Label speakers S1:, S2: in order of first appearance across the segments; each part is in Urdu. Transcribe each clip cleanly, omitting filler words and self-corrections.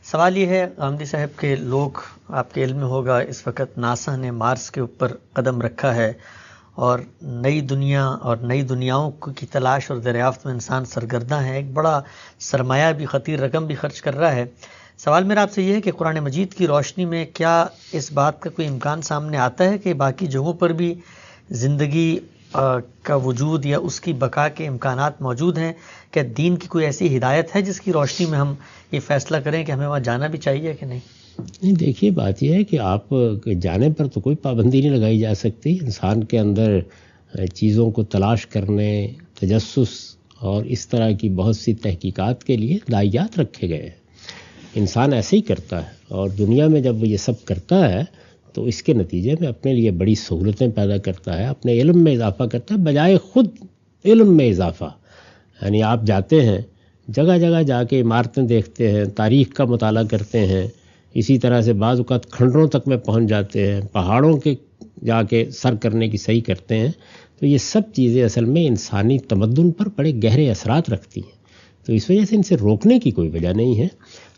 S1: سوال یہ ہے غامدی صاحب کہ لوگ، آپ کے علم میں ہوگا، اس وقت ناسا نے مارس کے اوپر قدم رکھا ہے اور نئی دنیا اور نئی دنیاؤں کی تلاش اور دریافت میں انسان سرگرداں ہے، ایک بڑا سرمایہ بھی، خطیر رقم بھی خرچ کر رہا ہے۔ سوال میرا آپ سے یہ ہے کہ قرآن مجید کی روشنی میں کیا اس بات کا کوئی امکان سامنے آتا ہے کہ باقی جگہوں پر بھی زندگی کا وجود یا اس کی بقا کے امکانات موجود ہیں؟ کیا دین کی کوئی ایسی ہدایت ہے جس کی روشنی میں ہم یہ فیصلہ کریں کہ ہمیں وہاں جانا بھی چاہیے کہ نہیں؟
S2: نہیں، دیکھیے بات یہ ہے کہ آپ جانے پر تو کوئی پابندی نہیں لگائی جا سکتی۔ انسان کے اندر چیزوں کو تلاش کرنے، تجسس اور اس طرح کی بہت سی تحقیقات کے لیے ہدایات رکھے گئے ہیں۔ انسان ایسے ہی کرتا ہے، اور دنیا میں جب وہ یہ سب کرتا ہے تو اس کے نتیجے میں اپنے لیے بڑی سہولتیں پیدا کرتا ہے، اپنے علم میں اضافہ کرتا ہے بجائے خود علم میں اضافہ۔ یعنی آپ جاتے ہیں جگہ جگہ جا کے عمارتیں دیکھتے ہیں، تاریخ کا مطالعہ کرتے ہیں، اسی طرح سے بعض اوقات کھنڈروں تک میں پہنچ جاتے ہیں، پہاڑوں کے جا کے سر کرنے کی صحیح کرتے ہیں، تو یہ سب چیزیں اصل میں انسانی تمدن پر بڑے گہرے اثرات رکھتی ہیں۔ تو اس وجہ سے ان سے روکنے کی کوئی وجہ نہیں ہے۔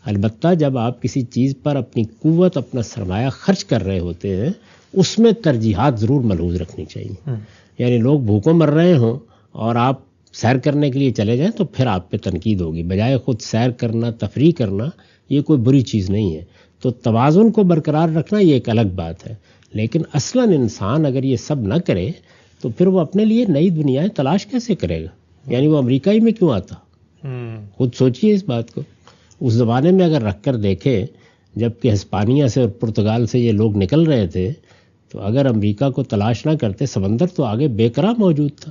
S2: البتہ جب آپ کسی چیز پر اپنی قوت، اپنا سرمایہ خرچ کر رہے ہوتے ہیں، اس میں ترجیحات ضرور ملحوظ رکھنی چاہیے۔ یعنی لوگ بھوکوں مر رہے ہوں اور آپ سیر کرنے کے لیے چلے جائیں تو پھر آپ پہ تنقید ہوگی، بجائے خود سیر کرنا، تفریح کرنا یہ کوئی بری چیز نہیں ہے۔ تو توازن کو برقرار رکھنا یہ ایک الگ بات ہے، لیکن اصلاً انسان اگر یہ سب نہ کرے تو پھر وہ اپنے لیے نئی دنیایں تلاش کیسے کرے گا؟ یعنی وہ امریکہ ہی میں کیوں آتا؟ خود سوچیے اس بات کو۔ اس زمانے میں اگر رکھ کر دیکھیں جب کہ ہسپانیہ سے اور پرتگال سے یہ لوگ نکل رہے تھے، تو اگر امریکہ کو تلاش نہ کرتے، سمندر تو آگے بے کرا موجود تھا،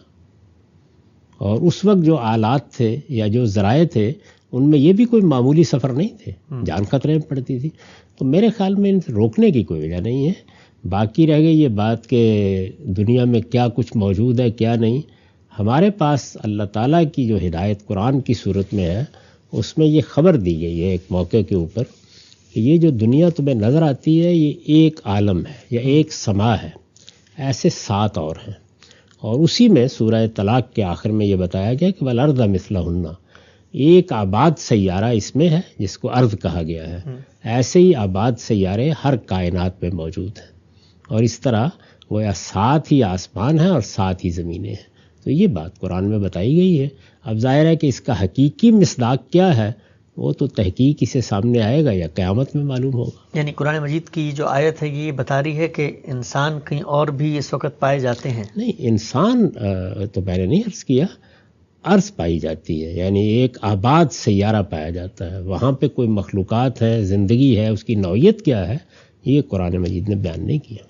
S2: اور اس وقت جو آلات تھے یا جو ذرائع تھے ان میں یہ بھی کوئی معمولی سفر نہیں تھے، جان خطرے میں پڑتی تھی۔ تو میرے خیال میں ان سے روکنے کی کوئی وجہ نہیں ہے۔ باقی رہ گئی یہ بات کہ دنیا میں کیا کچھ موجود ہے کیا نہیں، ہمارے پاس اللہ تعالیٰ کی جو ہدایت قرآن کی صورت میں ہے اس میں یہ خبر دی گئی ہے ایک موقع کے اوپر کہ یہ جو دنیا تمہیں نظر آتی ہے یہ ایک عالم ہے یا ایک سما ہے، ایسے 7 اور ہیں، اور اسی میں سورہ طلاق کے آخر میں یہ بتایا گیا کہ وَالْأَرْضَ مِثْلَهُنَّ، ایک آباد سیارہ اس میں ہے جس کو ارض کہا گیا ہے، ایسے ہی آباد سیارے ہر کائنات میں موجود ہیں، اور اس طرح گویا 7 ہی آسمان ہیں اور 7 ہی زمینیں ہیں۔ تو یہ بات قرآن میں بتائی گئی ہے۔ اب ظاہر ہے کہ اس کا حقیقی مصداق کیا ہے وہ تو تحقیق اسے سامنے آئے گا یا قیامت میں معلوم ہوگا۔
S1: یعنی قرآن مجید کی جو آیت ہے یہ بتا رہی ہے کہ انسان کہیں اور بھی اس وقت پائے جاتے ہیں؟
S2: نہیں، انسان تو میں نے نہیں عرض کیا، ارض پائی جاتی ہے، یعنی ایک آباد سیارہ پایا جاتا ہے، وہاں پہ کوئی مخلوقات ہے، زندگی ہے، اس کی نوعیت کیا ہے یہ قرآن مجید نے بیان نہیں کیا۔